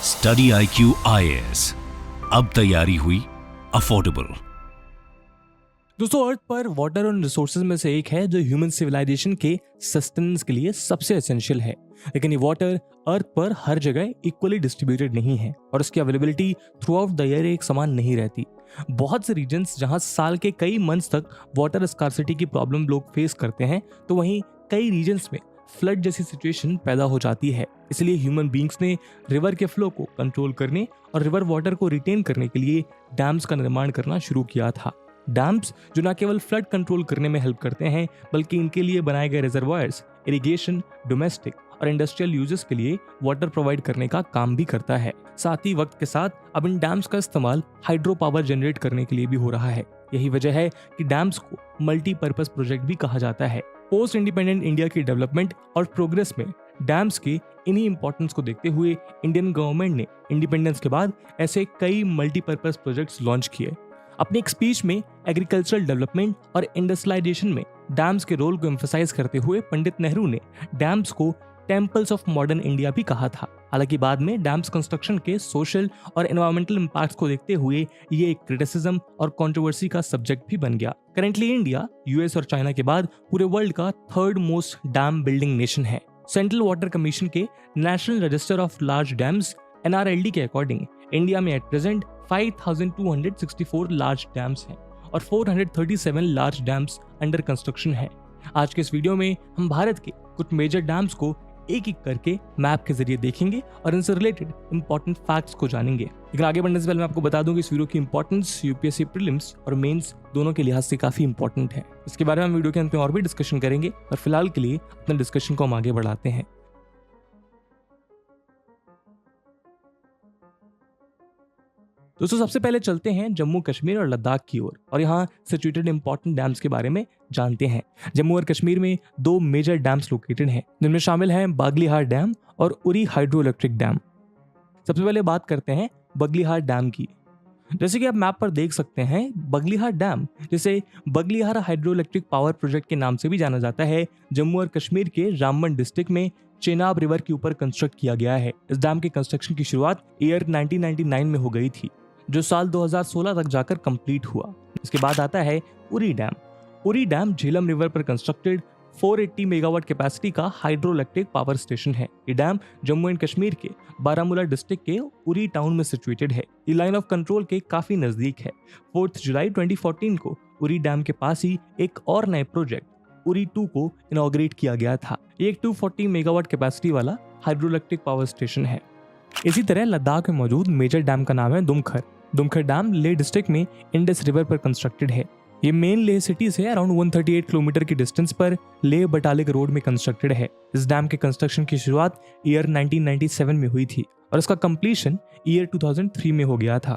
Study IQ IAS, अब तैयारी हुई अफोर्डेबल। दोस्तों, अर्थ पर वाटर और रिसोर्सेज में से एक है जो ह्यूमन सिविलाइजेशन के सस्टेनेंस के लिए सबसे एसेंशियल है। लेकिन ये वाटर अर्थ पर हर जगह इक्वली डिस्ट्रीब्यूटेड नहीं है और इसकी availability through out the year एक समान नहीं रहती। बहुत से रीजन्स जहां साल के कई मंथ्स तक वाटर स्कार्सिटी की प्रॉब्लम लोग फेस करते हैं, तो वहीं कई रीजन्स में फ्लड जैसी सिचुएशन पैदा हो जाती है। इसलिए ह्यूमन बींग्स ने रिवर के फ्लो को कंट्रोल करने और रिवर वाटर को रिटेन करने के लिए डैम्स का निर्माण करना शुरू किया था। डैम्स जो न केवल फ्लड कंट्रोल करने में हेल्प करते हैं, बल्कि इनके लिए बनाए गए रिजर्वायर्स इरिगेशन, डोमेस्टिक और इंडस्ट्रियल यूजेस के लिए वाटर प्रोवाइड करने का काम भी करता है। साथ ही वक्त के साथ अब इन डैम्स का इस्तेमाल हाइड्रो पावर जनरेट करने के लिए भी हो रहा है। यही वजह है कि डैम्स को मल्टीपर्पज प्रोजेक्ट भी कहा जाता है। पोस्ट इंडिपेंडेंट इंडिया की डेवलपमेंट और प्रोग्रेस में डैम्स की इन्हीं इंपॉर्टेंस को देखते हुए इंडियन गवर्नमेंट ने इंडिपेंडेंस के बाद ऐसे कई मल्टीपर्पज प्रोजेक्ट्स लॉन्च किए। अपनी एक स्पीच में एग्रीकल्चरल डेवलपमेंट और इंडस्ट्रियलाइजेशन में डैम्स के रोल को एम्फसाइज करते हुए पंडित नेहरू ने डैम्स को टेम्पल्स ऑफ मॉडर्न इंडिया भी कहा था। हालांकि बाद में डैम्स कंस्ट्रक्शन के सोशल और एनवायरमेंटल इम्पैक्ट्स को देखते हुए ये एक क्रिटिसिज्म और कंट्रोवर्सी का सब्जेक्ट भी बन गया। करेंटली इंडिया यूएस और चाइना के बाद पूरे वर्ल्ड का third most dam building nation है। सेंट्रल वाटर कमीशन के national register of large dams NRLD के अकॉर्डिंग इंडिया में एट प्रेजेंट 5264 लार्ज डैम्स हैं और 437 लार्ज डैम्स अंडर कंस्ट्रक्शन है। आज के इस वीडियो में हम भारत के कुछ मेजर डैम्स को एक एक करके मैप के जरिए देखेंगे और इनसे रिलेटेड इंपॉर्टेंट फैक्ट्स को जानेंगे। लेकिन आगे बढ़ने से पहले मैं आपको बता दूं कि इस वीडियो की इंपॉर्टेंस यूपीएससी प्रीलिम्स और मेंस दोनों के लिहाज से काफी इंपॉर्टेंट है। इसके बारे में हम वीडियो के अंत में और भी डिस्कशन करेंगे और फिलहाल के लिए अपने डिस्कशन को हम आगे बढ़ाते हैं। दोस्तों, सबसे पहले चलते हैं जम्मू कश्मीर और लद्दाख की ओर और यहाँ सिचुएटेड इंपॉर्टेंट डैम्स के बारे में जानते हैं। जम्मू और कश्मीर में दो मेजर डैम्स लोकेटेड हैं, जिनमें शामिल हैं बागलीहार डैम और उरी हाइड्रो इलेक्ट्रिक डैम। सबसे पहले बात करते हैं बगलीहार डैम की। जैसे कि आप मैप पर देख सकते हैं, बगलीहार डैम, जिसे Baglihar hydro electric power project के नाम से भी जाना जाता है, जम्मू और कश्मीर के रामबन डिस्ट्रिक्ट में चेनाब रिवर के ऊपर कंस्ट्रक्ट किया गया है। इस डैम के कंस्ट्रक्शन की शुरुआत ईयर 1999 में हो गई थी, जो साल 2016 तक जाकर कंप्लीट हुआ। इसके बाद आता है Uri dam. Uri dam Jhelum river पर कंस्ट्रक्टेड 480 मेगावाट कैपेसिटी का हाइड्रो इलेक्ट्रिक पावर स्टेशन है। ये डैम जम्मू एंड कश्मीर के बारामूला डिस्ट्रिक्ट के उरी टाउन में सिचुएटेड है। ये लाइन ऑफ कंट्रोल के काफी नजदीक है। 4 जुलाई 2014 को उरी डैम के पास ही एक और नए प्रोजेक्ट उरी 2 को इनॉग्रेट किया गया था। ये एक 240 मेगावाट कैपेसिटी वाला हाइड्रो इलेक्ट्रिक पावर स्टेशन है। इसी तरह लद्दाख में मौजूद मेजर डैम का नाम है दुमखर। दुमखर डैम लेह डिस्ट्रिक्ट में इंडस रिवर पर कंस्ट्रक्टेड है। ये मेन लेह सिटी से अराउंड 138 किलोमीटर की डिस्टेंस पर लेह बटालिक रोड में कंस्ट्रक्टेड है। इस डैम के कंस्ट्रक्शन की शुरुआत ईयर 1997 में हुई थी और इसका कंप्लीशन ईयर 2003 में हो गया था।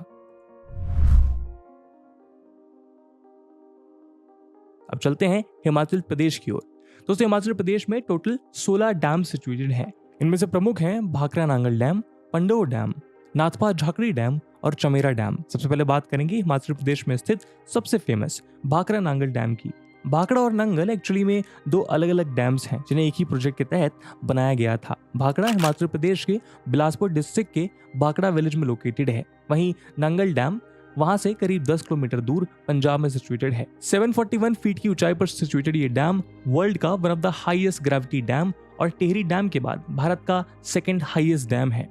अब चलते हैं हिमाचल प्रदेश की ओर। दोस्तों, हिमाचल प्रदेश में टोटल 16 डैम सिचुएटेड हैं। इनमें से प्रमुख हैं भाखरा नांगल डैम, पंडो डैम, नाथपा झाकड़ी डैम और चमेरा डैम। सबसे पहले बात करेंगे हिमाचल प्रदेश में स्थित सबसे फेमस भाखरा नांगल डैम की। भाखड़ा और नांगल एक्चुअली में दो अलग अलग डैम्स हैं, जिन्हें एक ही प्रोजेक्ट के तहत बनाया गया था। भाखड़ा हिमाचल प्रदेश के बिलासपुर डिस्ट्रिक्ट के भाखड़ा विलेज में लोकेटेड है। वहीं नांगल डैम वहां से करीब 10 किलोमीटर दूर पंजाब में सिचुएटेड है। 741 फीट की ऊंचाई पर सिचुएटेड ये डैम वर्ल्ड का one of the highest gravity dam और टेहरी डैम के बाद भारत का सेकंड हाईएस्ट डैम है।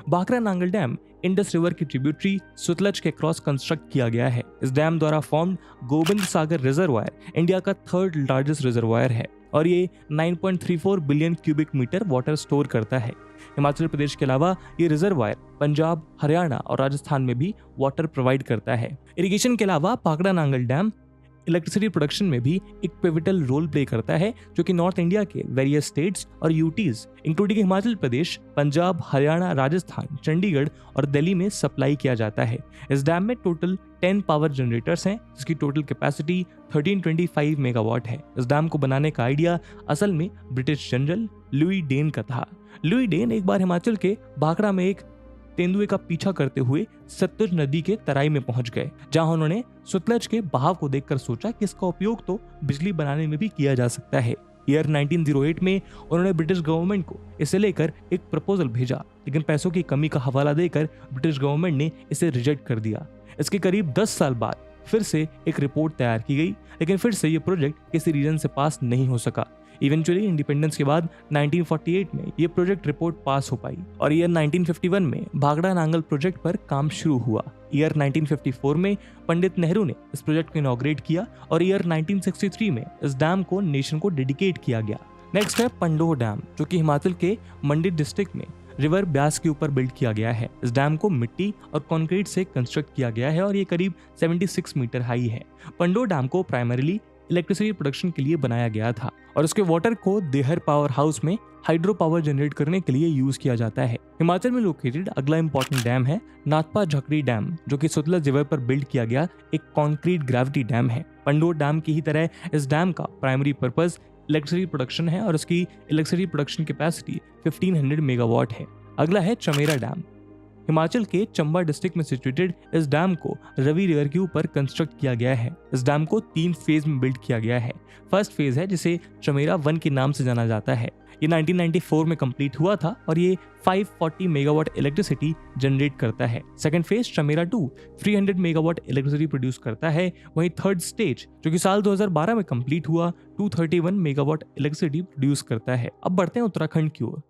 Bhakra Nangal dam Indus river की ट्रिब्यूटरी सतलज के क्रॉस कंस्ट्रक्ट किया गया है। इस डैम द्वारा formed Govind Sagar reservoir India का थर्ड लार्जेस्ट रिजर्वायर है और ये 9.34 billion cubic metre water store करता है। हिमाचल प्रदेश के अलावा ये रिजर्वायर पंजाब, हरियाणा और राजस्थान में भी वाटर प्रोवाइड करता है। इरिगेशन के अलावा Bhakra Nangal dam electricity production में भी एक पिवटल रोल प्ले करता है, जो कि नॉर्थ इंडिया के वेरियस स्टेट्स और यूटीज इंक्लूडिंग हिमाचल प्रदेश, पंजाब, हरियाणा, राजस्थान, चंडीगढ़ और दिल्ली में सप्लाई किया जाता है। इस डैम में टोटल 10 पावर जनरेटर्स हैं, जिसकी टोटल कैपेसिटी 1325 मेगावाट है। इस डैम को बनाने का आइडिया असल में ब्रिटिश जनरल लुई डेन का था। लुई डेन एक बार हिमाचल के भाखड़ा में एक तेंदुए का पीछा करते हुए सतलुज नदी के तराई में पहुंच गए, जहां उन्होंने सतलज के बहाव को देखकर सोचा कि इसका उपयोग तो बिजली बनाने में भी किया जा सकता है। ईयर 1908 में उन्होंने ब्रिटिश गवर्नमेंट को इसे लेकर एक प्रपोजल भेजा, लेकिन पैसों की कमी का हवाला देकर ब्रिटिश गवर्नमेंट ने इसे रिजेक्ट कर दिया। इसके करीब 10 साल बाद फिर से एक रिपोर्ट तैयार की गई, लेकिन फिर से ये प्रोजेक्ट किसी रीजन से पास नहीं हो सका। इवेंचुअली इंडिपेंडेंस के बाद 1948 में ये प्रोजेक्ट रिपोर्ट पास हो पाई और ईयर 1951 में भाखड़ा नांगल प्रोजेक्ट पर काम शुरू हुआ। ईयर 1954 में पंडित नेहरू ने इस प्रोजेक्ट को इनॉग्रेट किया और ईयर 1963 में इस डैम को नेशन को डेडिकेट किया गया। नेक्स्ट है पंडोह डैम, जो कि हिमाचल के मंडी डिस्ट्रिक्ट में रिवर ब्यास के ऊपर बिल्ड किया गया है। इस डैम को मिट्टी और कंक्रीट से कंस्ट्रक्ट किया गया है और ये करीब 76 मीटर हाई है। पंडोह डैम को प्राइमरीली इलेक्ट्रिसिटी प्रोडक्शन के लिए बनाया गया था और उसके वाटर को देहर पावर हाउस में हाइड्रो पावर जनरेट करने के लिए यूज किया जाता है। हिमाचल में लोकेटेड अगला इंपॉर्टेंट डैम है नाथपा झकड़ी डैम, जो कि सतलज रिवर पर बिल्ड किया गया एक कॉन्क्रीट ग्रेविटी डैम है। पंडोह डैम की ही तरह इस डैम का प्राइमरी पर्पस इलेक्ट्रिसिटी प्रोडक्शन है और उसकी इलेक्ट्रिसिटी प्रोडक्शन कैपेसिटी 1500 मेगावाट है। अगला है चमेरा डैम। हिमाचल के चंबा डिस्ट्रिक्ट में सिचुएटेड इस डैम को रवि रिवर के ऊपर कंस्ट्रक्ट किया गया है। इस डैम को 3 फेज में बिल्ड किया गया है। फर्स्ट फेज है जिसे चमेरा 1 के नाम से जाना जाता है। ये 1994 में कंप्लीट हुआ था और ये 540 मेगावाट इलेक्ट्रिसिटी जनरेट करता है। Second phase Chamera 2 300 megawatt electricity produce करता है। वहीं थर्ड स्टेज जो कि साल 2012 में कंप्लीट हुआ 231 मेगावाट इलेक्ट्रिसिटी प्रोड्यूस करता है। अब बढ़ते हैं उत्तराखंड की ओर।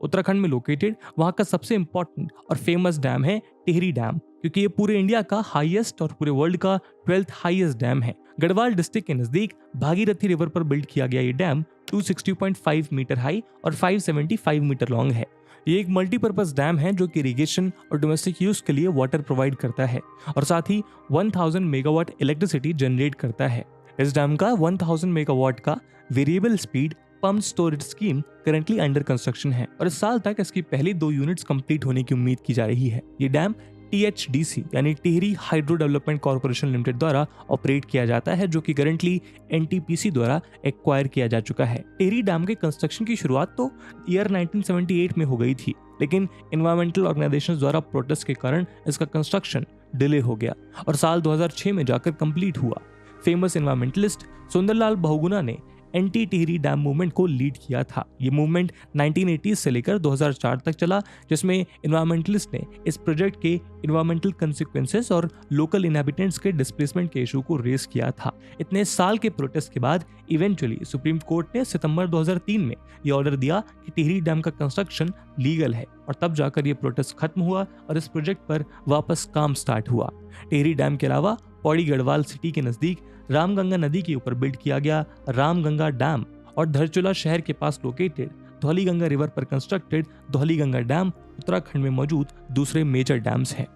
उत्तराखंड में लोकेटेड वहां का सबसे इंपॉर्टेंट और फेमस डैम है टिहरी डैम, क्योंकि ये पूरे इंडिया का हाईएस्ट और पूरे वर्ल्ड का 12th हाईएस्ट डैम है। गढ़वाल डिस्ट्रिक्ट के नजदीक भागीरथी रिवर पर बिल्ड किया गया ये डैम 260.5 मीटर हाई और 575 मीटर लॉन्ग है। ये एक मल्टीपर्पज डैम है जो कि इरिगेशन और डोमेस्टिक यूज के लिए वाटर प्रोवाइड करता है और साथ ही 1000 मेगावाट इलेक्ट्रिसिटी जनरेट करता है। इस डैम का 1000 मेगावाट का variable speed pump storage scheme currently under construction है और इस साल तक इसकी पहली 2 यूनिट्स कंप्लीट होने की उम्मीद की जा रही है। ये डैम THDC यानी Tehri hydro development corporation limited द्वारा ऑपरेट किया जाता है, जो कि करंटली NTPC द्वारा एक्वायर किया जा चुका है। टिहरी डैम के कंस्ट्रक्शन की शुरुआत तो ईयर 1978 में हो गई थी, लेकिन एनवायरमेंटल ऑर्गेनाइजेशंस द्वारा प्रोटेस्ट के कारण इसका कंस्ट्रक्शन डिले हो गया और साल 2006 में जाकर कंप्लीट हुआ। फेमस एनवायरमेंटलिस्ट सुंदरलाल बहुगुणा ने एंटी टिहरी डैम मूवमेंट को लीड किया था। ये मूवमेंट 1980 से लेकर 2004 तक चला, जिसमें एनवायरमेंटलिस्ट ने इस प्रोजेक्ट के एनवायरमेंटल कंसिक्वेंसेस और लोकल इनहैबिटेंट्स के डिस्प्लेसमेंट के इशू को रेस किया था। इतने साल के प्रोटेस्ट के बाद इवेंचुअली सुप्रीम कोर्ट ने सितंबर 2003 में ये ऑर्डर दिया कि टिहरी डैम का कंस्ट्रक्शन लीगल है और तब जाकर ये प्रोटेस्ट खत्म हुआ और इस प्रोजेक्ट पर वापस काम स्टार्ट हुआ। टिहरी डैम के अलावा पौड़ी गढ़वाल सिटी के नजदीक रामगंगा नदी के ऊपर बिल्ड किया गया रामगंगा डैम और धरचूला शहर के पास लोकेटेड धौलीगंगा रिवर पर कंस्ट्रक्टेड धौलीगंगा डैम उत्तराखंड में मौजूद दूसरे मेजर डैम्स हैं।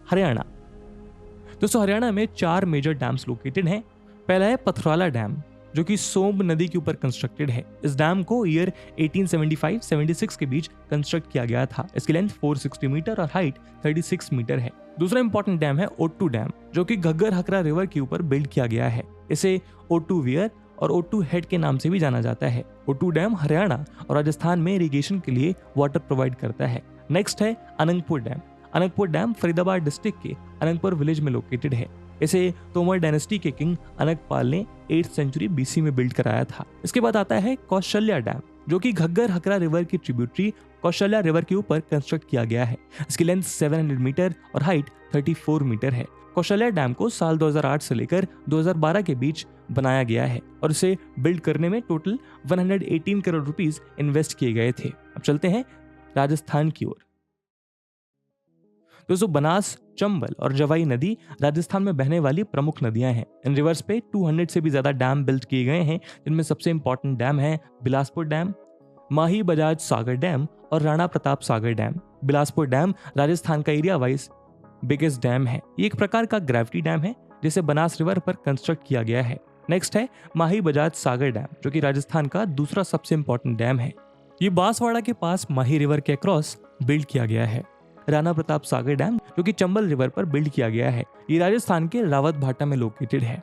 हरियाणा। दोस्तों हरियाणा में 4 मेजर डैम्स लोकेटेड हैं। पहला है पथराला डैम, जो कि सोम्ब नदी के ऊपर कंस्ट्रक्टेड है। इस डैम को ईयर 1875-76 के बीच कंस्ट्रक्ट किया गया था। इसकी लेंथ 460 मीटर और हाइट 36 मीटर है। दूसरा इंपॉर्टेंट डैम है ओट्टू डैम, जो कि घग्गर हकरा रिवर के ऊपर बिल्ड किया गया है। इसे ओट्टू वियर और ओट्टू हेड के नाम से भी जाना जाता है। ओट्टू डैम हरियाणा और राजस्थान में इरिगेशन के लिए वाटर प्रोवाइड करता है। नेक्स्ट है Anangpur dam. Anangpur dam Faridabad district के अनंगपुर विलेज में लोकेटेड है। इसे तोमर डायनेस्टी के किंग अनंगपाल ने 8th सेंचुरी BC में बिल्ड कराया था। इसके बाद आता है कौशल्या डैम, जो कि घग्गर हकरा रिवर की ट्रिब्यूटरी कौशल्या रिवर के ऊपर कंस्ट्रक्ट किया गया है। इसकी लेंथ 700 मीटर और हाइट 34 मीटर है। कौशल्या डैम को साल 2008 से लेकर 2012 के बीच बनाया गया है और इसे बिल्ड करने में टोटल 118 करोड़ रुपीस इन्वेस्ट किए गए थे। अब चलते हैं राजस्थान की ओर। दोस्तों बनास, चंबल और जवाई नदी राजस्थान में बहने वाली प्रमुख नदियां हैं। इन रिवर्स पे 200 से भी ज्यादा डैम बिल्ड किए गए हैं, जिनमें सबसे इंपॉर्टेंट डैम है बिलासपुर डैम, माही बजाज सागर डैम और राणा प्रताप सागर डैम। बिलासपुर डैम राजस्थान का एरिया वाइज बिगेस्ट डैम है। ये एक प्रकार का ग्रेविटी डैम है जिसे बनास रिवर पर कंस्ट्रक्ट किया गया है। नेक्स्ट है माही बजाज सागर डैम, जो कि राजस्थान का दूसरा सबसे इंपॉर्टेंट डैम है। ये बांसवाड़ा के पास माही रिवर के अक्रॉस बिल्ड किया गया है। राणा प्रताप सागर डैम, जो कि चंबल रिवर पर बिल्ड किया गया है, ये राजस्थान के रावत भाटा में लोकेटेड है।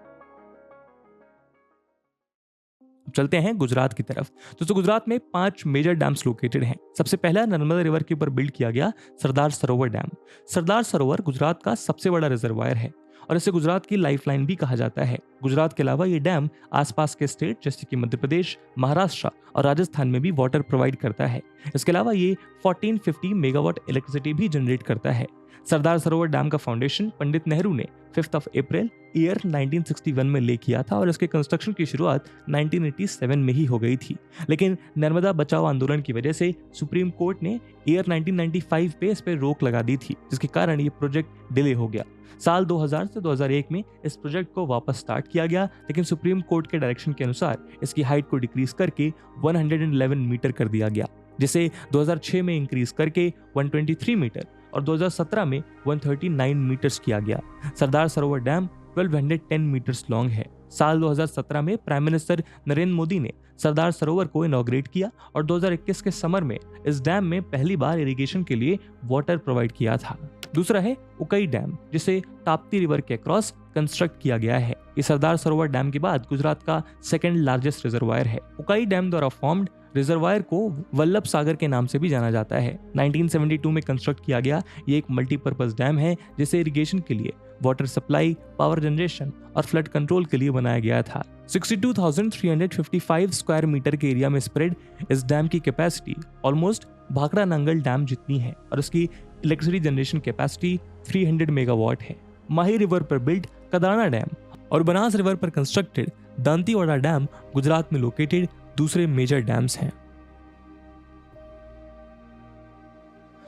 चलते हैं गुजरात की तरफ। दोस्तों गुजरात में 5 मेजर डैम्स लोकेटेड हैं। सबसे पहला नर्मदा रिवर के ऊपर बिल्ड किया गया सरदार सरोवर डैम। सरदार सरोवर गुजरात का सबसे बड़ा रिजर्वायर है और इसे गुजरात की लाइफलाइन भी कहा जाता है। गुजरात के अलावा ये डैम आसपास के स्टेट जैसे कि मध्य प्रदेश, महाराष्ट्र और राजस्थान में भी वाटर प्रोवाइड करता है। इसके अलावा ये 1450 मेगावाट इलेक्ट्रिसिटी भी जनरेट करता है। सरदार सरोवर डैम का फाउंडेशन पंडित नेहरू ने 5 अप्रैल ईयर 1961 में ले किया था और इसके कंस्ट्रक्शन की शुरुआत 1987 में ही हो गई थी। लेकिन नर्मदा बचाओ आंदोलन की वजह से सुप्रीम कोर्ट ने ईयर 1995 पे इस पर रोक लगा दी थी, जिसके कारण ये प्रोजेक्ट डिले हो गया। साल 2000 से 2001 में इस प्रोजेक्ट को वापस स्टार्ट किया गया, लेकिन सुप्रीम कोर्ट के डायरेक्शन के अनुसार इसकी हाइट को डिक्रीज करके 111 मीटर कर दिया गया, जिसे 2006 में इंक्रीज करके 123 मीटर और 2017 में 139 मीटर्स किया गया। Sardar Sarovar dam 1210 metres long है। साल 2017 में प्राइम मिनिस्टर नरेंद्र मोदी ने सरदार सरोवर को इनॉग्रेट किया और 2021 के समर में इस डैम में पहली बार इरिगेशन के लिए वाटर प्रोवाइड किया था। दूसरा है उकई डैम, जिसे ताप्ती रिवर के क्रॉस कंस्ट्रक्ट किया गया है। ये सरदार सरोवर डैम के बाद गुजरात का सेकंड लार्जेस्ट रिजर्वायर है। उकई डैम द्वारा फॉर्म्ड रिजर्वायर को वल्लभ सागर के नाम से भी जाना जाता है। 1972 में कंस्ट्रक्ट किया गया ये एक मल्टीपर्पज डैम है, जिसे इरिगेशन के लिए, वाटर सप्लाई, पावर जनरेशन और फ्लड कंट्रोल के लिए बनाया गया था। 62,355 स्क्वायर मीटर के एरिया में स्प्रेड इस डैम की capacity almost Bhakra Nangal dam जितनी है और उसकी इलेक्ट्रिसिटी जनरेशन कैपेसिटी 300 मेगावाट है। माही रिवर पर बिल्ड कदाना डैम और बनास रिवर पर कंस्ट्रक्टेड दांतीवाड़ा डैम गुजरात में लोकेटेड दूसरे मेजर डैम्स हैं।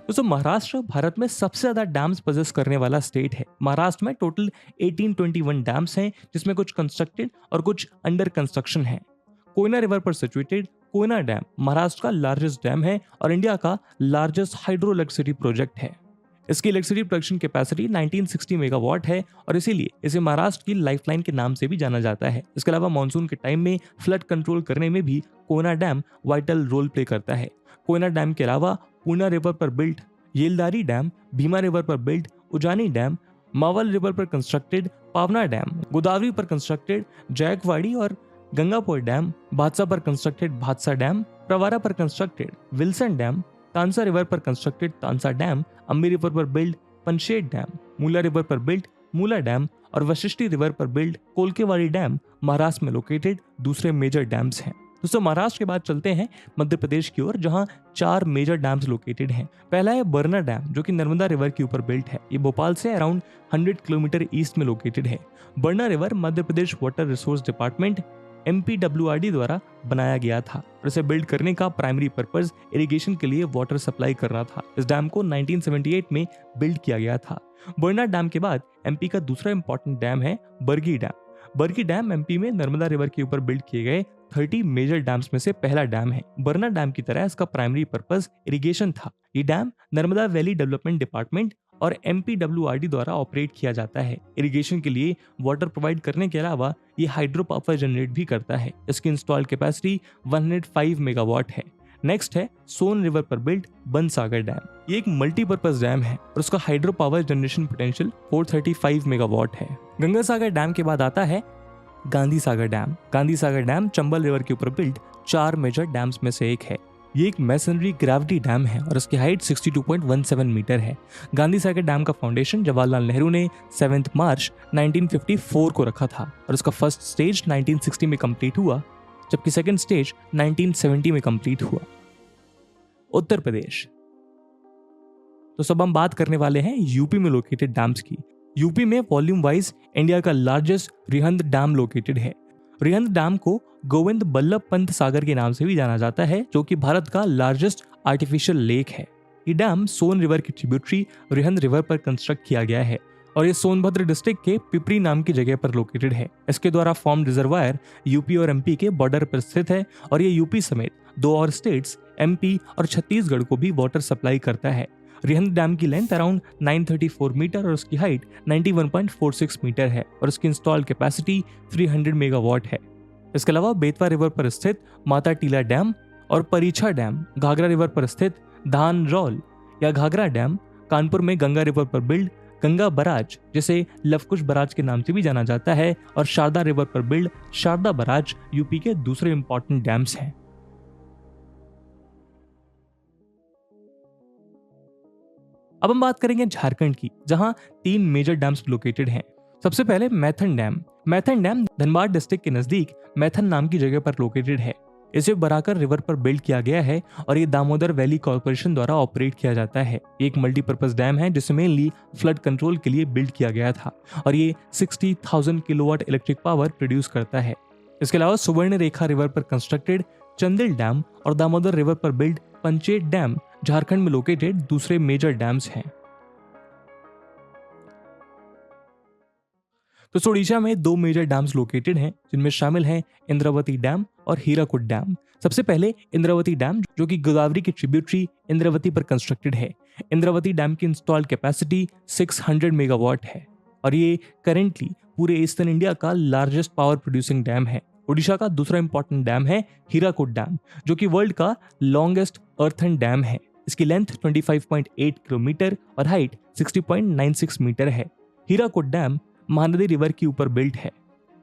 दोस्तों, महाराष्ट्र भारत में सबसे ज्यादा डैम्स पोजेस करने वाला स्टेट है। महाराष्ट्र में टोटल 1821 डैम्स हैं, जिसमें कुछ कंस्ट्रक्टेड और कुछ अंडर कंस्ट्रक्शन है। कोयना रिवर पर सिचुएटेड कोयना डैम महाराष्ट्र का लार्जेस्ट डैम है और इंडिया का लार्जेस्ट हाइड्रो इलेक्ट्रिसिटी प्रोजेक्ट है। इसकी इलेक्ट्रिसिटी प्रोडक्शन कैपेसिटी 1960 मेगावाट है और इसीलिए इसे महाराष्ट्र की लाइफलाइन के नाम से भी जाना जाता है। इसके अलावा मानसून के टाइम में फ्लड कंट्रोल करने में भी Koyna dam vital role play करता है। कोयना डैम के अलावा पूर्णा रिवर पर built Yeldari dam, Bhima river पर built Ujani dam, Maval river पर कंस्ट्रक्टेड पावना डैम, गोदावरी पर कंस्ट्रक्टेड जायकवाड़ी और गंगापुर डैम, भादसा पर कंस्ट्रक्टेड भादसा डैम, प्रवारा पर constructed Wilson dam, Tansa river पर कंस्ट्रक्टेड तांसा डैम, अम्बी रिवर पर बिल्ड पंचेत डैम, मूला रिवर पर बिल्ड मूला डैम और वशिष्ठी रिवर पर बिल्ड कोलकेवाड़ी डैम महाराष्ट्र में लोकेटेड दूसरे मेजर डैम्स हैं। दोस्तों, महाराष्ट्र के बाद चलते हैं मध्य प्रदेश की ओर, जहां 4 मेजर डैम्स लोकेटेड हैं। पहला है बरना डैम, जो कि नर्मदा रिवर के ऊपर बिल्ट है। ये भोपाल से अराउंड 100 किलोमीटर ईस्ट में लोकेटेड है। बरना river Madhya Pradesh water resource department MPWRD द्वारा बनाया गया था और इसे बिल्ड करने का प्राइमरी पर्पस इरिगेशन के लिए वाटर सप्लाई करना था। इस डैम को 1978 में बिल्ड किया गया था। बरना डैम के बाद MP का दूसरा इंपॉर्टेंट डैम है Bargi dam. Bargi dam MP में नर्मदा रिवर के ऊपर बिल्ड किए गए 30 मेजर डैम्स में से पहला डैम है। बरना डैम की तरह इसका प्राइमरी पर्पस इरिगेशन था। ये dam Narmada valley development department और MPWRD द्वारा ऑपरेट किया जाता है। इरिगेशन के लिए वाटर प्रोवाइड करने के अलावा ये हाइड्रो पावर जनरेट भी करता है। इसकी इंस्टॉल कैपेसिटी 105 मेगावाट है। नेक्स्ट है सोन रिवर पर बिल्ड बनसागर डैम। ये एक मल्टीपर्पज डैम है और उसका hydro power generation potential 435 megawatt है। गंगा सागर डैम के बाद आता है Gandhi Sagar dam. Gandhi Sagar dam Chambal river के ऊपर बिल्ड 4 मेजर डैम्स में से एक है। ये एक मैसनरी ग्रेविटी डैम है और इसकी हाइट 62.17 मीटर है। गांधी सागर डैम का फाउंडेशन जवाहरलाल नेहरू ने 7 मार्च 1954 को रखा था और इसका फर्स्ट स्टेज 1960 में कंप्लीट हुआ, जबकि सेकंड स्टेज 1970 में कंप्लीट हुआ। उत्तर प्रदेश। तो सब हम बात करने वाले हैं यूपी में लोकेटेड डैम्स की। यूपी में वॉल्यूम वाइज इंडिया का लार्जेस्ट रिहंद डैम लोकेटेड है। रिहंद डैम को गोविंद बल्लभ पंत सागर के नाम से भी जाना जाता है, जो कि भारत का लार्जेस्ट आर्टिफिशियल लेक है। ये डैम सोन रिवर की ट्रिब्यूटरी रिहंद रिवर पर कंस्ट्रक्ट किया गया है और ये सोनभद्र डिस्ट्रिक्ट के पिपरी नाम की जगह पर लोकेटेड है। इसके द्वारा फॉर्म्ड रिजर्वायर यूपी और MP के बॉर्डर पर स्थित है और ये यूपी समेत 2 और स्टेट्स MP और छत्तीसगढ़ को भी वाटर सप्लाई करता है। रिहंद डैम की लेंथ अराउंड 934 मीटर और उसकी हाइट 91.46 मीटर है और उसकी इंस्टॉल कैपेसिटी 300 मेगावाट है। इसके अलावा बेतवा रिवर पर स्थित माता टीला डैम और परीछा डैम, घाघरा रिवर पर स्थित धान रौल या घाघरा डैम, कानपुर में गंगा रिवर पर बिल्ड गंगा बराज, जिसे लवकुश बराज के नाम से भी जाना जाता है, और शारदा रिवर पर बिल्ड शारदा बराज यूपी के दूसरे इंपॉर्टेंट डैम्स हैं। अब हम बात करेंगे झारखंड की, जहां 3 मेजर डैम्स लोकेटेड हैं। सबसे पहले Maithon dam. Maithon dam Dhanbad district के नजदीक मैथन नाम की जगह पर लोकेटेड है। इसे बराकर रिवर पर बिल्ड किया गया है और ये दामोदर वैली कॉर्पोरेशन द्वारा ऑपरेट किया जाता है। ये एक मल्टीपर्पज डैम है जिसे मेनली फ्लड कंट्रोल के लिए बिल्ड किया गया था और ये 60,000 किलोवाट इलेक्ट्रिक पावर प्रोड्यूस करता है। इसके अलावा सुवर्ण रेखा रिवर पर कंस्ट्रक्टेड चंदिल डैम और दामोदर रिवर पर बिल्ड पंचेत डैम झारखंड में लोकेटेड दूसरे मेजर डैम्स हैं। तो ओडिशा में दो मेजर डैम्स लोकेटेड हैं जिनमें शामिल हैं इंद्रावती डैम और हीराकुड डैम। सबसे पहले इंद्रावती डैम जो कि गोदावरी की ट्रिब्यूटरी इंद्रावती पर कंस्ट्रक्टेड है। इंद्रावती डैम की इंस्टॉल्ड कैपेसिटी 600 मेगावाट है और ये करेंटली पूरे ईस्टर्न इंडिया का लार्जेस्ट पावर प्रोड्यूसिंग डैम है। ओडिशा का दूसरा इंपॉर्टेंट डैम है हीराकुड डैम जो कि वर्ल्ड का लॉन्गेस्ट अर्थन डैम है। इसकी लेंथ 25.8 किलोमीटर और हाइट 60.96 मीटर है। हीराकुड डैम महानदी रिवर के ऊपर बिल्ट है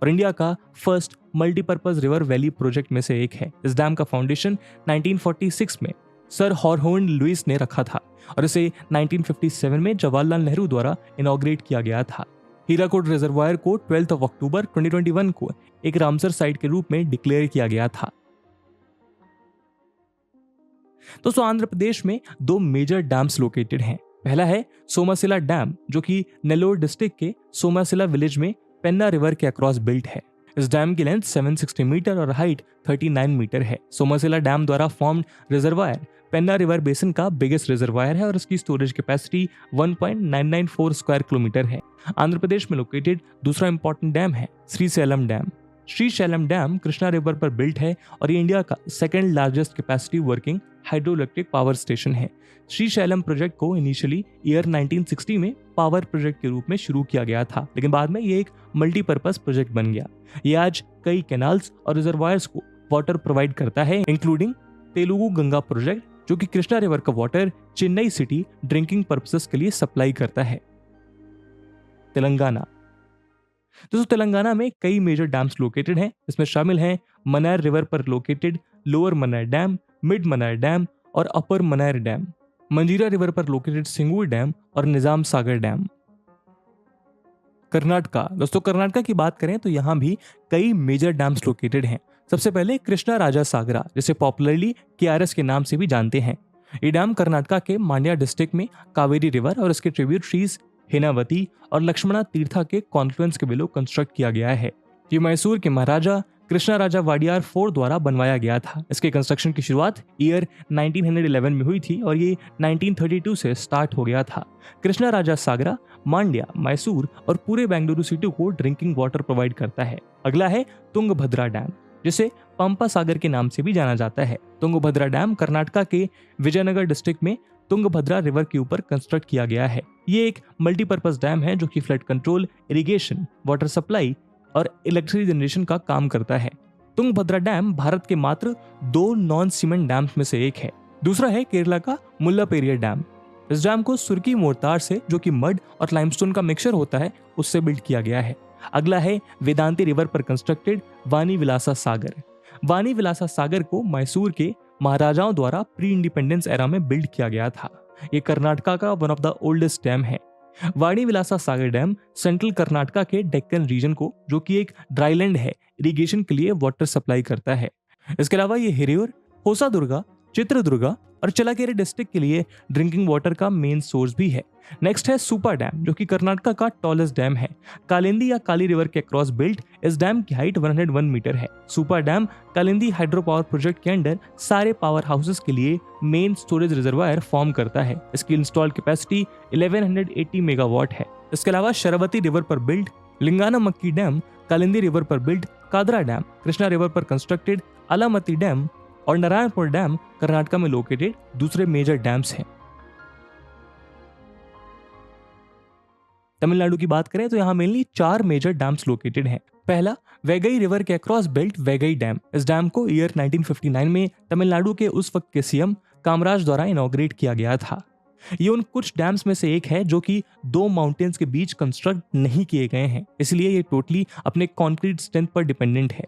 और इंडिया का first multipurpose river valley project में से एक है। इस डैम का फाउंडेशन 1946 में सर हॉरहोन लुइस ने रखा था और इसे 1957 में जवाहरलाल नेहरू द्वारा इनॉग्रेट किया गया था। हीराकुड रिजर्वायर को 12 अक्टूबर 2021 को एक रामसर साइट के रूप में डिक्लेयर किया गया था। दोस्तों आंध्र प्रदेश में दो मेजर डैम्स लोकेटेड हैं। पहला है सोमासिला डैम जो कि नेल्लोर डिस्ट्रिक्ट के सोमासिला विलेज में पेन्ना रिवर के अक्रॉस बिल्ट है। इस डैम की लेंथ 760 मीटर और हाइट 39 मीटर है। सोमासिला डैम द्वारा फॉर्म्ड रिजर्वायर पेन्ना रिवर बेसिन का बिगेस्ट रिजर्वायर है और इसकी स्टोरेज कैपेसिटी 1.994 स्क्वायर किलोमीटर है। आंध्र प्रदेश में लोकेटेड दूसरा इंपॉर्टेंट डैम है Srisailam dam. Srisailam dam Krishna river पर बिल्ट है और ये इंडिया का second largest capacity working hydro electric power station है। श्रीशैलम प्रोजेक्ट को इनिशियली ईयर 1960 में पावर प्रोजेक्ट के रूप में शुरू किया गया था, लेकिन बाद में ये एक मल्टीपर्पज प्रोजेक्ट बन गया। ये आज कई कैनाल्स और रिजर्वायर्स को वाटर प्रोवाइड करता है, इंक्लूडिंग तेलुगु गंगा प्रोजेक्ट जो कि कृष्णा रिवर का water Chennai city drinking purposes के लिए सप्लाई करता है। तेलंगाना। दोस्तों तेलंगाना में कई मेजर डैम्स लोकेटेड हैं। इसमें शामिल हैं मनार रिवर पर लोकेटेड लोअर मनार डैम, मिड मनार डैम और अपर मनार डैम, मंजीरा रिवर पर लोकेटेड सिंगूर डैम और निजाम सागर डैम। कर्नाटका। दोस्तों कर्नाटका की बात करें तो यहाँ भी कई मेजर डैम्स लोकेटेड हैं। सबसे पहले कृष्णा राजा सागरा जिसे पॉपुलरली KRS के नाम से भी जानते हैं। ये डैम कर्नाटका के मांड्या डिस्ट्रिक्ट में कावेरी रिवर और इसके ट्रिब्यूटरीज हेनावती और लक्ष्मणा तीर्था के कॉन्फ्लुएंस के बिलो कंस्ट्रक्ट किया गया है। ये मैसूर के महाराजा कृष्णा राजा वाडियार 4 द्वारा बनवाया गया था। इसके कंस्ट्रक्शन की शुरुआत ईयर 1911 में हुई थी और ये 1932 से स्टार्ट हो गया था। कृष्णा राजा सागरा मांड्या, मैसूर और पूरे बेंगलुरु सिटी को ड्रिंकिंग वाटर प्रोवाइड करता है। अगला है तुंगभद्रा डैम जिसे पंपा सागर के नाम से भी जाना जाता है। तुंगभद्रा डैम कर्नाटका के विजयनगर डिस्ट्रिक्ट में तुंगभद्रा रिवर के ऊपर कंस्ट्रक्ट किया गया है। ये एक मल्टीपर्पज डैम है जो कि flood control, irrigation, water supply और इलेक्ट्रिसिटी जनरेशन का काम करता है। तुंगभद्रा डैम भारत के मात्र 2 नॉन सीमेंट डैम्स में से एक है। दूसरा है केरला का मुल्लापेरियर डैम। इस डैम को सुर्की मोर्टार से जो कि मड और लाइमस्टोन का मिक्सचर होता है उससे बिल्ड किया गया है। अगला है वेदांती रिवर पर कंस्ट्रक्टेड वानी विलासा सागर। वानी विलासा सागर को मैसूर के महाराजाओं द्वारा प्री इंडिपेंडेंस एरा में बिल्ड किया गया था। ये कर्नाटका का one of the oldest dam है। वाणी विलासा सागर डैम सेंट्रल कर्नाटका के डेक्कन रीजन को जो कि एक ड्राईलैंड है इरिगेशन के लिए वाटर सप्लाई करता है। इसके अलावा ये हिरियूर, होसादुर्गा, चित्रदुर्गा और चलाकेरे डिस्ट्रिक्ट के लिए ड्रिंकिंग वाटर का मेन सोर्स भी है। नेक्स्ट है सुपा डैम जो कि कर्नाटका का टॉलेस्ट डैम है। कालिंदी या काली रिवर के क्रॉस बिल्ट इस डैम की हाइट 101 मीटर है। Supa dam Kalindi hydro power project के अंडर सारे पावर हाउसेस के लिए मेन स्टोरेज रिजर्वायर फॉर्म करता है। इसकी इंस्टॉल्ड कैपेसिटी 1180 मेगावाट है। इसके अलावा शरावती रिवर पर बिल्ट लिंगाना मक्की डैम, कालिंदी रिवर पर बिल्ट कादरा डैम, कृष्णा रिवर पर कंस्ट्रक्टेड अलामती डैम और नारायणपुर डैम कर्नाटका में लोकेटेड दूसरे मेजर डैम्स हैं। तमिलनाडु की बात करें तो यहाँ मेनली 4 मेजर डैम्स लोकेटेड हैं। पहला वैगई रिवर के अक्रॉस बिल्ट वैगई डैम। इस डैम को ईयर 1959 में तमिलनाडु के उस वक्त के सीएम कामराज द्वारा इनॉग्रेट किया गया था। ये उन कुछ डैम्स में से एक है जो कि 2 माउंटेन्स के बीच कंस्ट्रक्ट नहीं किए गए हैं, इसलिए ये टोटली अपने कॉन्क्रीट स्ट्रेंथ पर डिपेंडेंट है।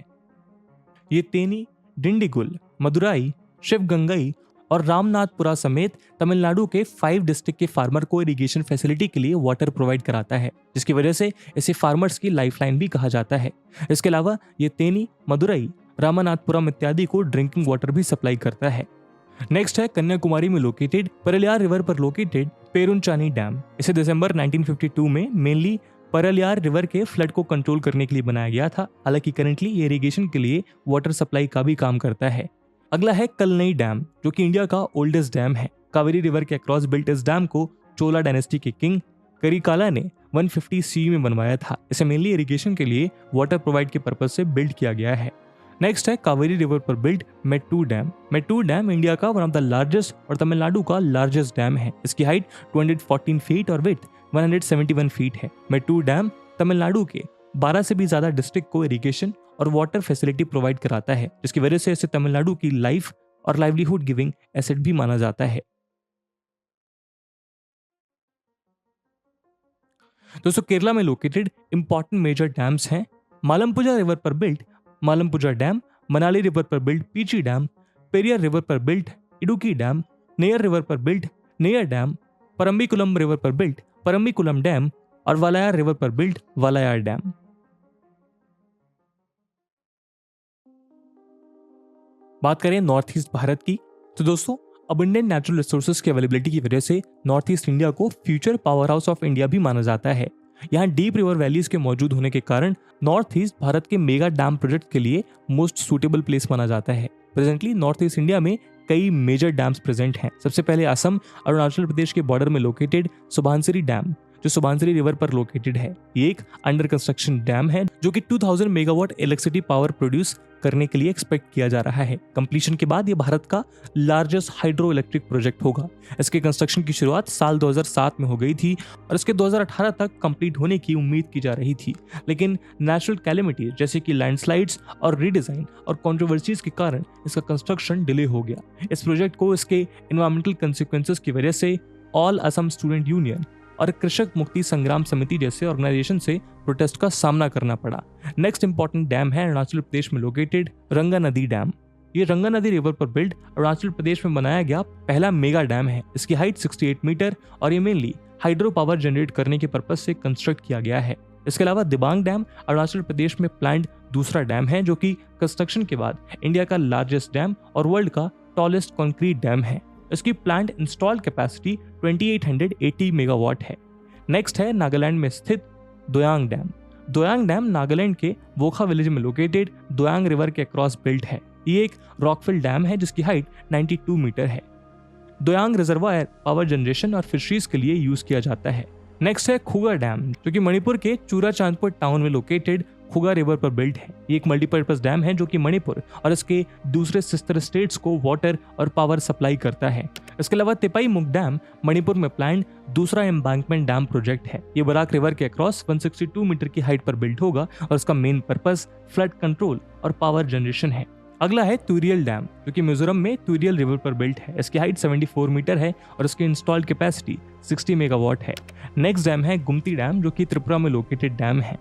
ये तेनी, डिंडीगुल, मदुराई, शिवगंगई और रामनाथपुरा समेत तमिलनाडु के 5 डिस्ट्रिक्ट के फार्मर को इरिगेशन फैसिलिटी के लिए वाटर प्रोवाइड कराता है, जिसकी वजह से इसे फार्मर्स की लाइफलाइन भी कहा जाता है। इसके अलावा ये तेनी, मदुरई, रामनाथपुरम इत्यादि को ड्रिंकिंग वाटर भी सप्लाई करता है। नेक्स्ट है कन्याकुमारी में लोकेटेड परलियार रिवर पर लोकेटेड पेरुंचानी डैम। इसे दिसंबर 1952 में मेनली परलियार रिवर के फ्लड को कंट्रोल करने के लिए बनाया गया था। हालांकि करंटली ये इरिगेशन के लिए वाटर सप्लाई का भी काम करता है। अगला है कलनई डैम, जो कि इंडिया का ओल्डेस्ट डैम है। कावेरी रिवर के अक्रॉस बिल्ट इस डैम को चोला डायनेस्टी के किंग करिकाला ने 150 सी में बनवाया था। इसे मेनली इरिगेशन के लिए वाटर प्रोवाइड के पर्पज से बिल्ड किया गया है। नेक्स्ट है कावेरी रिवर पर build Mettur dam. Mettur dam India का वन ऑफ द लार्जेस्ट और तमिलनाडु का लार्जेस्ट डैम है। इसकी हाइट 214 फीट और विड्थ 171 फीट है। मेट्टूर डैम तमिलनाडु के 12 से भी ज्यादा डिस्ट्रिक्ट को इरिगेशन और वाटर फैसिलिटी प्रोवाइड कराता है, जिसकी वजह से इसे तमिलनाडु की लाइफ और लाइवलीहुड गिविंग एसेट भी माना जाता है। दोस्तों केरला में लोकेटेड इंपॉर्टेंट मेजर डैम्स हैं मालमपुजा रिवर पर built Malampuzha dam, Manali river पर built Peechi dam, Periyar river पर built Idukki dam, Neyyar river पर built Neyyar dam, Parambikulam river पर बिल्ट परम्बिकुलम डैम और वालायार रिवर पर बिल्ट वालायार डैम। बात करें नॉर्थ ईस्ट भारत की, तो दोस्तों अबंडेंट नेचुरल रिसोर्सेज की अवेलेबिलिटी की वजह से नॉर्थ ईस्ट इंडिया को future power house of India भी माना जाता है। यहाँ डीप रिवर वैलीज के मौजूद होने के कारण नॉर्थ ईस्ट भारत के मेगा डैम प्रोजेक्ट के लिए मोस्ट सुटेबल प्लेस माना जाता है। प्रेजेंटली नॉर्थ ईस्ट इंडिया में कई मेजर डैम्स प्रेजेंट हैं। सबसे पहले असम अरुणाचल प्रदेश के बॉर्डर में लोकेटेड सुबनसिरी डैम, जो सुबनसिरी रिवर पर लोकेटेड है। ये एक अंडर कंस्ट्रक्शन डैम है जो कि 2000 मेगावाट इलेक्ट्रिसिटी पावर प्रोड्यूस करने के लिए एक्सपेक्ट किया जा रहा है। कंप्लीशन के बाद ये भारत का लार्जेस्ट हाइड्रो इलेक्ट्रिक प्रोजेक्ट होगा। इसके कंस्ट्रक्शन की शुरुआत साल 2007 में हो गई थी और इसके 2018 तक कंप्लीट होने की उम्मीद की जा रही थी, लेकिन नेचुरल कैलेमिटीज जैसे कि लैंडस्लाइड्स और रीडिजाइन और कंट्रोवर्सीज के कारण इसका कंस्ट्रक्शन डिले हो गया। इस प्रोजेक्ट को इसके एनवायरमेंटल कंसिक्वेंसेस की वजह से ऑल असम स्टूडेंट यूनियन और कृषक मुक्ति संग्राम समिति जैसे ऑर्गेनाइजेशन से प्रोटेस्ट का सामना करना पड़ा। नेक्स्ट इंपॉर्टेंट डैम है अरुणाचल प्रदेश में लोकेटेड रंगा नदी डैम। ये रंगा नदी रिवर पर बिल्ड अरुणाचल प्रदेश में बनाया गया पहला मेगा डैम है। इसकी हाइट 68 मीटर और ये मेनली हाइड्रो पावर जनरेट करने के पर्पज से कंस्ट्रक्ट किया गया है। इसके अलावा दिबांग डैम अरुणाचल प्रदेश में प्लान्ड दूसरा डैम है, जो कि कंस्ट्रक्शन के बाद इंडिया का लार्जेस्ट डैम और वर्ल्ड का टॉलेस्ट कंक्रीट डैम है। इसकी प्लान्ड इंस्टॉल्ड कैपेसिटी 2880 मेगावाट है। नेक्स्ट है नागालैंड में स्थित दोयांग डैम। दोयांग डैम नागालैंड के वोखा विलेज में लोकेटेड दोयांग रिवर के अक्रॉस बिल्ट है। ये एक रॉकफिल डैम है जिसकी हाइट 92 मीटर है। दोयांग रिजर्वायर पावर जनरेशन और फिशरीज के लिए यूज किया जाता है। नेक्स्ट है खुगा डैम, जो कि मणिपुर के चूराचांदपुर टाउन में लोकेटेड खुगा रिवर पर बिल्ट है। ये एक मल्टीपर्पज डैम है जो कि मणिपुर और इसके दूसरे सिस्टर स्टेट्स को वाटर और पावर सप्लाई करता है। इसके अलावा तिपाई मुख डैम मणिपुर में प्लान्ड दूसरा एम्बैंकमेंट डैम प्रोजेक्ट है। ये बराक रिवर के अक्रॉस 162 मीटर की हाइट पर बिल्ड होगा और इसका मेन पर्पस फ्लड कंट्रोल और पावर जनरेशन है। अगला है तुरियल डैम, जो कि मिजोरम में तुरियल रिवर पर बिल्ट है। इसकी हाइट 74 मीटर है और इसकी इंस्टॉल्ड कैपेसिटी 60 मेगावाट है। नेक्स्ट डैम है गुमती डैम, जो कि त्रिपुरा में लोकेटेड डैम है।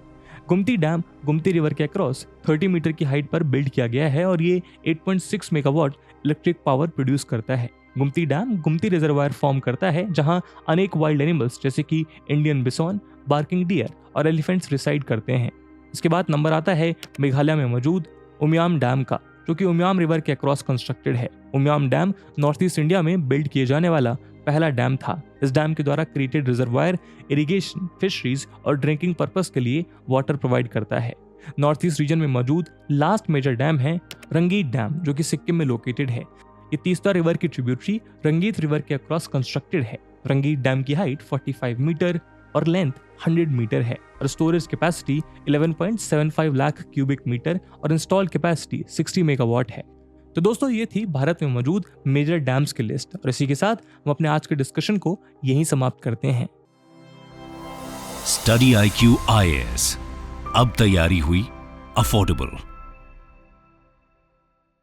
गुमती डैम गुमती रिवर के अक्रॉस 30 मीटर की हाइट पर बिल्ड किया गया है और ये 8.6 मेगावाट इलेक्ट्रिक पावर प्रोड्यूस करता है। गुमती डैम गुमती रिजर्वायर फॉर्म करता है जहां अनेक वाइल्ड एनिमल्स जैसे कि इंडियन बिसॉन, बार्किंग डियर और एलिफेंट्स रिसाइड करते हैं। इसके बाद नंबर आता है मेघालय में मौजूद उमियाम डैम का, जो कि उमियाम रिवर के अक्रॉस कंस्ट्रक्टेड है। Umiam dam north east India में बिल्ड किए जाने वाला पहला डैम था। इस डैम के द्वारा क्रिएटेड रिजर्वायर इरिगेशन, फिशरीज और ड्रिंकिंग पर्पस के लिए वाटर प्रोवाइड करता है। नॉर्थ ईस्ट रीजन में मौजूद लास्ट मेजर डैम है रंगीत डैम, जो कि सिक्किम में लोकेटेड है। ये तीस्ता रिवर की ट्रिब्यूटरी रंगीत रिवर के अक्रॉस कंस्ट्रक्टेड है। रंगीत डैम की हाइट 45 मीटर और लेंथ 100 मीटर है और storage capacity 11.75 lakh cubic metre और इंस्टॉल्ड कैपेसिटी 60 मेगावाट है। तो दोस्तों ये थी भारत में मौजूद मेजर डैम्स की लिस्ट और इसी के साथ हम अपने आज के डिस्कशन को यहीं समाप्त करते हैं। स्टडी IQ IAS, अब तैयारी हुई अफोर्डेबल।